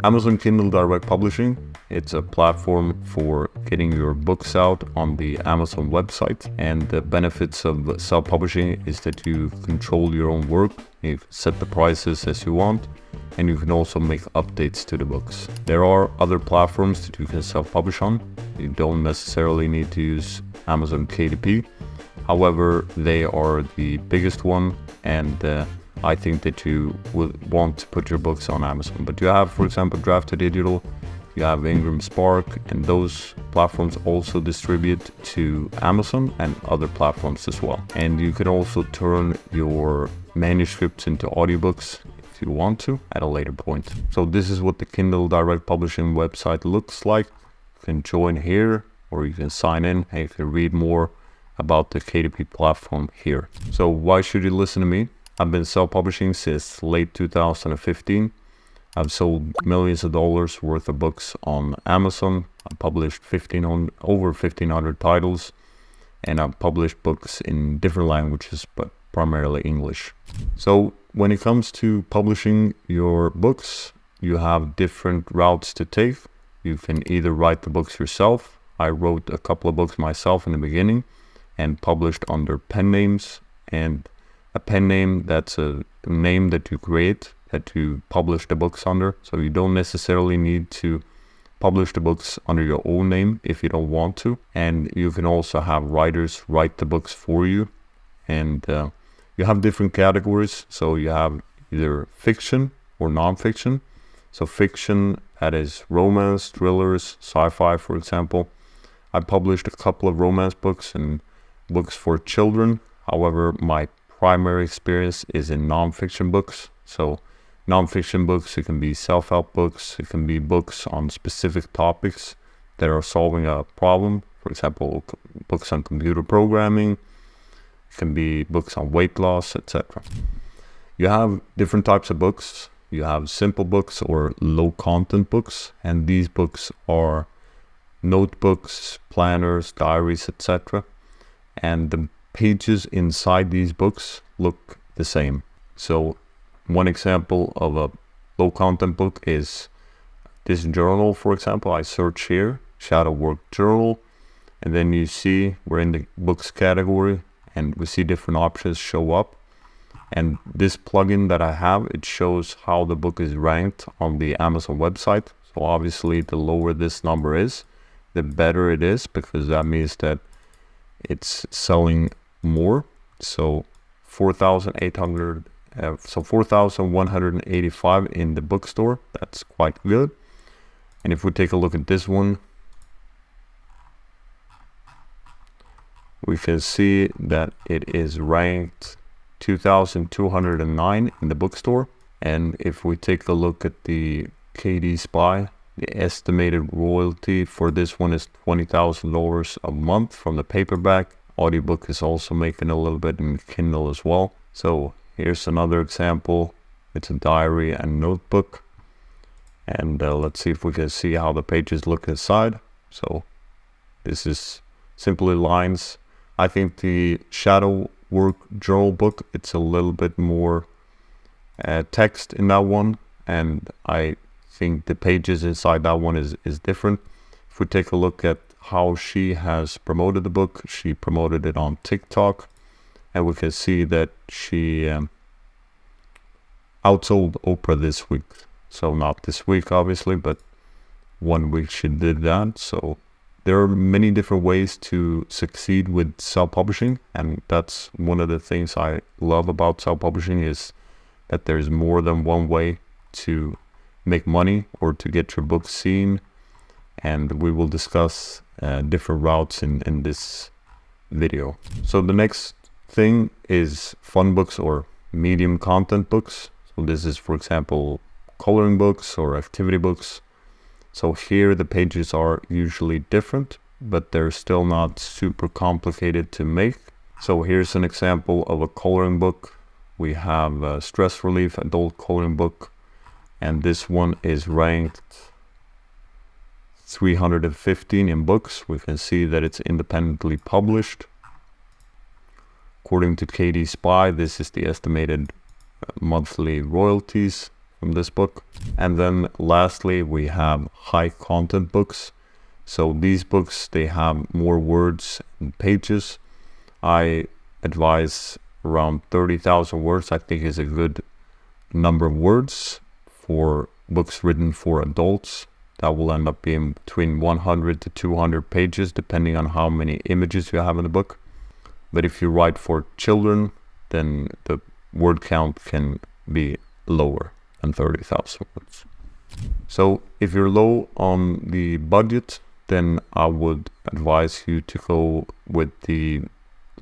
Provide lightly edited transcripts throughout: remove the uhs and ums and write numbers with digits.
Amazon Kindle Direct Publishing, it's a platform for getting your books out on the Amazon website. And the benefits of self-publishing is that you control your own work, you set the prices as you want, and you can also make updates to the books. There are other platforms that you can self-publish on. You don't necessarily need to use Amazon KDP. However, they are the biggest one, and I think that you would want to put your books on Amazon. But you have, for example, Draft2Digital, you have Ingram Spark, and those platforms also distribute to Amazon and other platforms as well. And you can also turn your manuscripts into audiobooks if you want to at a later point. So this is what the Kindle Direct Publishing website looks like. You can join here, or you can sign in and you can read more about the KDP platform here. So why should you listen to me? I've been self-publishing since late 2015. I've sold millions of dollars worth of books on Amazon. I published over 1,500 titles, and I've published books in different languages, but primarily English. So when it comes to publishing your books, you have different routes to take. You can either write the books yourself. I wrote a couple of books myself in the beginning and published under pen names. And a pen name, that's a name that you create, that you publish the books under. So you don't necessarily need to publish the books under your own name if you don't want to. And you can also have writers write the books for you. And you have different categories. So you have either fiction or non-fiction. So fiction, that is romance, thrillers, sci-fi, for example. I published a couple of romance books and books for children. However, my primary experience is in non-fiction books. So non-fiction books, it can be self-help books, it can be books on specific topics that are solving a problem. For example, books on computer programming, it can be books on weight loss, etc. You have different types of books. You have simple books or low content books, and these books are notebooks, planners, diaries, etc. And the pages inside these books look the same. So one example of a low content book is this journal, for example. I search here, Shadow Work Journal, and then you see we're in the books category and we see different options show up. And this plugin that I have, it shows how the book is ranked on the Amazon website. So obviously the lower this number is, the better it is, because that means that it's selling more. So 4,185 in the bookstore. That's quite good. And if we take a look at this one, we can see that it is ranked 2,209 in the bookstore. And if we take a look at the KD Spy, the estimated royalty for this one is $20,000 a month from the paperback. Audiobook is also making a little bit in Kindle as well. So here's another example. It's a diary and notebook. And let's see if we can see how the pages look inside. So this is simply lines. I think the Shadow Work Journal book, it's a little bit more text in that one. And I think the pages inside that one is different. If we take a look at how she has promoted the book, she promoted it on TikTok, and we can see that she outsold Oprah this week. So not this week obviously, but 1 week she did that. So there are many different ways to succeed with self-publishing, and that's one of the things I love about self-publishing, is that there's more than one way to make money or to get your book seen. And we will discuss different routes in this video. So the next thing is fun books or medium content books. So this is, for example, coloring books or activity books. So here the pages are usually different, but they're still not super complicated to make. So here's an example of a coloring book. We have a stress relief adult coloring book, and this one is ranked 315 in books. We can see that it's independently published. According to KD Spy, this is the estimated monthly royalties from this book. And then lastly, we have high content books. So these books, they have more words and pages. I advise around 30,000 words, I think, is a good number of words for books written for adults. That will end up being between 100 to 200 pages, depending on how many images you have in the book. But if you write for children, then the word count can be lower than 30,000 words. So if you're low on the budget, then I would advise you to go with the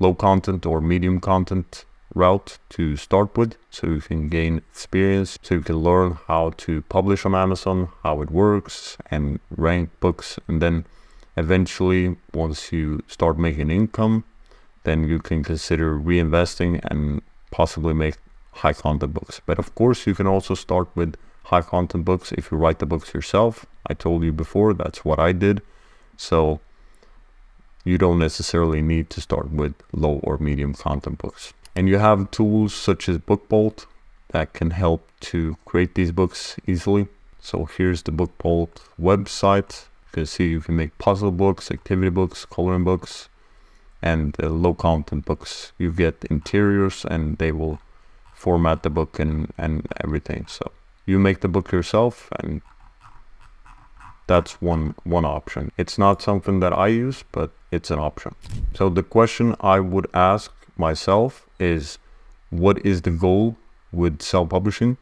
low content or medium content route to start with, so you can gain experience, so you can learn how to publish on Amazon, how it works, and rank books. And then eventually, once you start making income, then you can consider reinvesting and possibly make high content books. But of course, you can also start with high content books if you write the books yourself. I told you before, that's what I did. So you don't necessarily need to start with low or medium content books. And you have tools such as BookBolt that can help to create these books easily. So here's the BookBolt website. You can see you can make puzzle books, activity books, coloring books, and low content books. You get interiors and they will format the book and everything. So you make the book yourself, and that's one option. It's not something that I use, but it's an option. So the question I would ask myself is, what is the goal with self-publishing?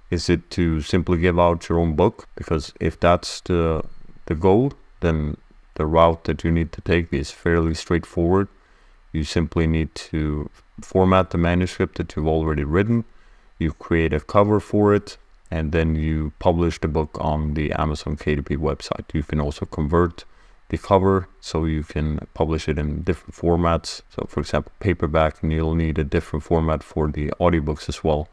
Is it to simply give out your own book? Because if that's the goal, then the route that you need to take is fairly straightforward. You simply need to format the manuscript that you've already written, you create a cover for it, and then you publish the book on the Amazon KDP website. You can also convert the cover so you can publish it in different formats. So for example, paperback, and you'll need a different format for the audiobooks as well.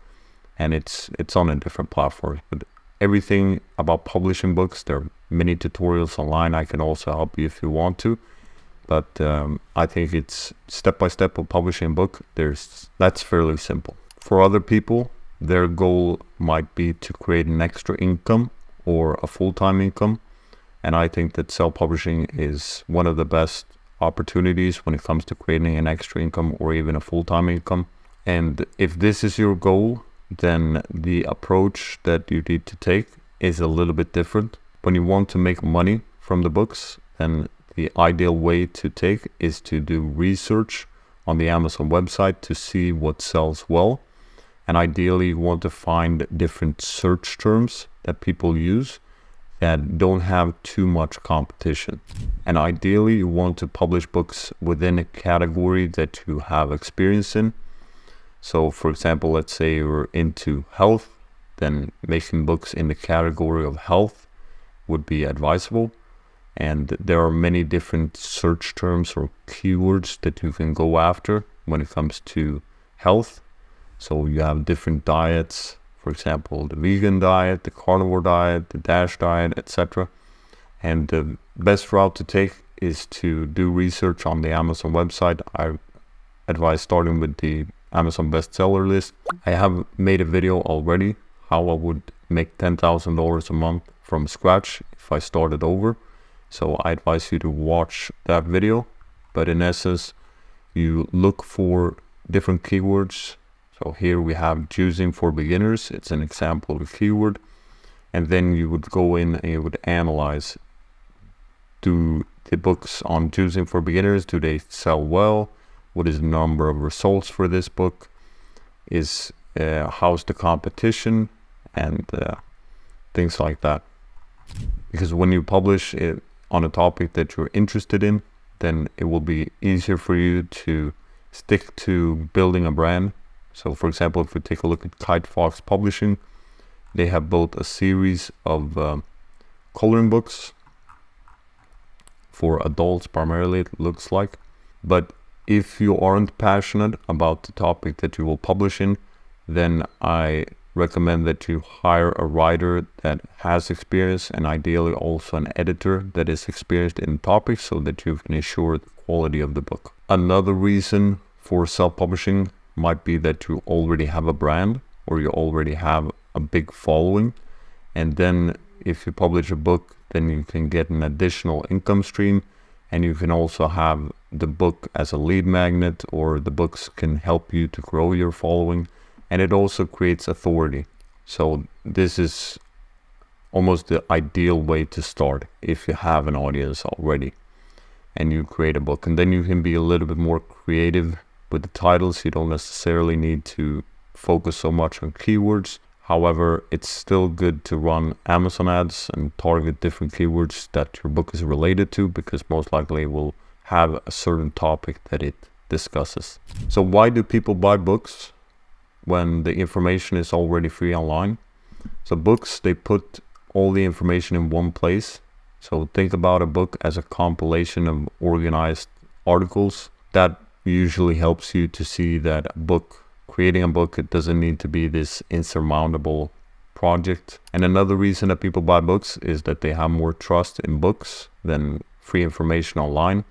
And it's on a different platform. But everything about publishing books, there are many tutorials online. I can also help you if you want to. But I think it's step-by-step of publishing a book. That's fairly simple. For other people, their goal might be to create an extra income or a full-time income. And I think that self-publishing is one of the best opportunities when it comes to creating an extra income or even a full-time income. And if this is your goal, then the approach that you need to take is a little bit different. When you want to make money from the books, then the ideal way to take is to do research on the Amazon website to see what sells well. And ideally, you want to find different search terms that people use that don't have too much competition. And ideally, you want to publish books within a category that you have experience in. So for example, let's say you're into health, then making books in the category of health would be advisable. And there are many different search terms or keywords that you can go after when it comes to health. So you have different diets, for example, the vegan diet, the carnivore diet, the DASH diet, etc. And the best route to take is to do research on the Amazon website. I advise starting with the Amazon bestseller list. I have made a video already how I would make $10,000 a month from scratch if I started over. So I advise you to watch that video. But in essence, you look for different keywords. So here we have juicing for beginners. It's an example of a keyword. And then you would go in and you would analyze, do the books on juicing for beginners, do they sell well? What is the number of results for this book? How's the competition? And things like that. Because when you publish it on a topic that you're interested in, then it will be easier for you to stick to building a brand. So for example, if we take a look at Kite Fox Publishing, they have both a series of coloring books for adults primarily, it looks like. But if you aren't passionate about the topic that you will publish in, then I recommend that you hire a writer that has experience, and ideally also an editor that is experienced in topics, so that you can ensure the quality of the book. Another reason for self-publishing might be that you already have a brand or you already have a big following. And then if you publish a book, then you can get an additional income stream, and you can also have the book as a lead magnet, or the books can help you to grow your following, and it also creates authority. So this is almost the ideal way to start if you have an audience already and you create a book. And then you can be a little bit more creative with the titles. You don't necessarily need to focus so much on keywords. However, it's still good to run Amazon ads and target different keywords that your book is related to, because most likely it will have a certain topic that it discusses. So why do people buy books when the information is already free online? So books, they put all the information in one place. So think about a book as a compilation of organized articles. That usually helps you to see that creating a book, it doesn't need to be this insurmountable project. And another reason that people buy books is that they have more trust in books than free information online.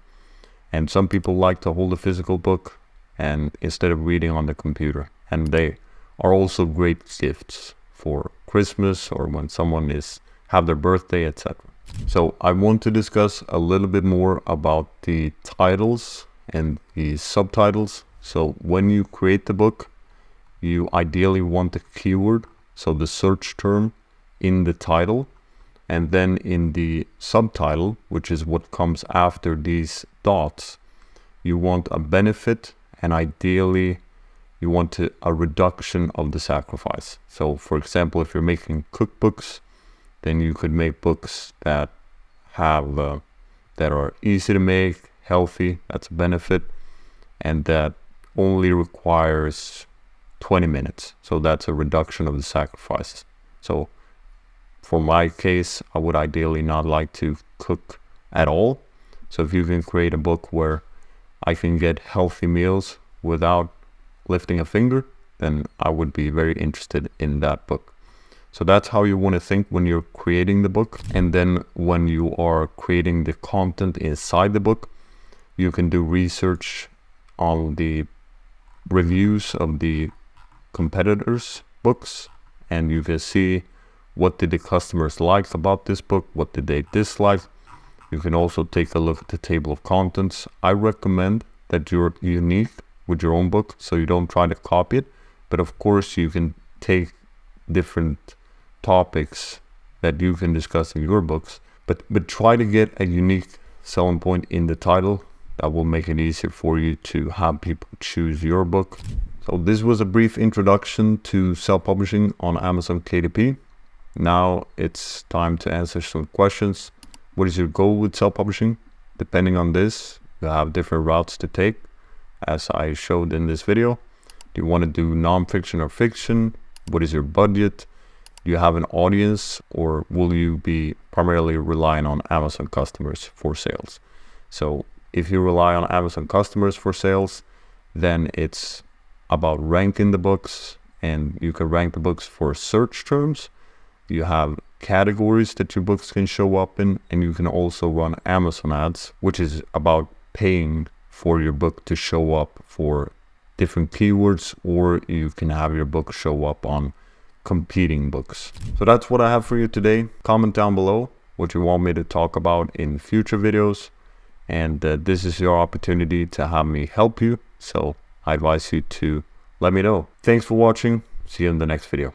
And some people like to hold a physical book and instead of reading on the computer. And they are also great gifts for Christmas or when someone have their birthday, etc. So I want to discuss a little bit more about the titles and the subtitles. So when you create the book, you ideally want the keyword, so the search term, in the title, and then in the subtitle, which is what comes after these dots, you want a benefit, and ideally you want a reduction of the sacrifice. So for example, if you're making cookbooks, then you could make books that are easy to make, healthy, that's a benefit, and that only requires 20 minutes. So that's a reduction of the sacrifices. So for my case, I would ideally not like to cook at all. So if you can create a book where I can get healthy meals without lifting a finger, then I would be very interested in that book. So that's how you want to think when you're creating the book. And then when you are creating the content inside the book, you can do research on the reviews of the competitors' books, and you can see what did the customers like about this book, what did they dislike. You can also take a look at the table of contents. I recommend that you're unique with your own book, so you don't try to copy it, but of course you can take different topics that you can discuss in your books, but try to get a unique selling point in the title. That will make it easier for you to have people choose your book. So this was a brief introduction to self-publishing on Amazon KDP. Now it's time to answer some questions. What is your goal with self-publishing? Depending on this, you have different routes to take, as I showed in this video. Do you want to do non-fiction or fiction? What is your budget? Do you have an audience, or will you be primarily relying on Amazon customers for sales? So if you rely on Amazon customers for sales, then it's about ranking the books, and you can rank the books for search terms. You have categories that your books can show up in, and you can also run Amazon ads, which is about paying for your book to show up for different keywords, or you can have your book show up on competing books. So that's what I have for you today. Comment down below what you want me to talk about in future videos, and this is your opportunity to have me help you. So I advise you to let me know. Thanks for watching. See you in the next video.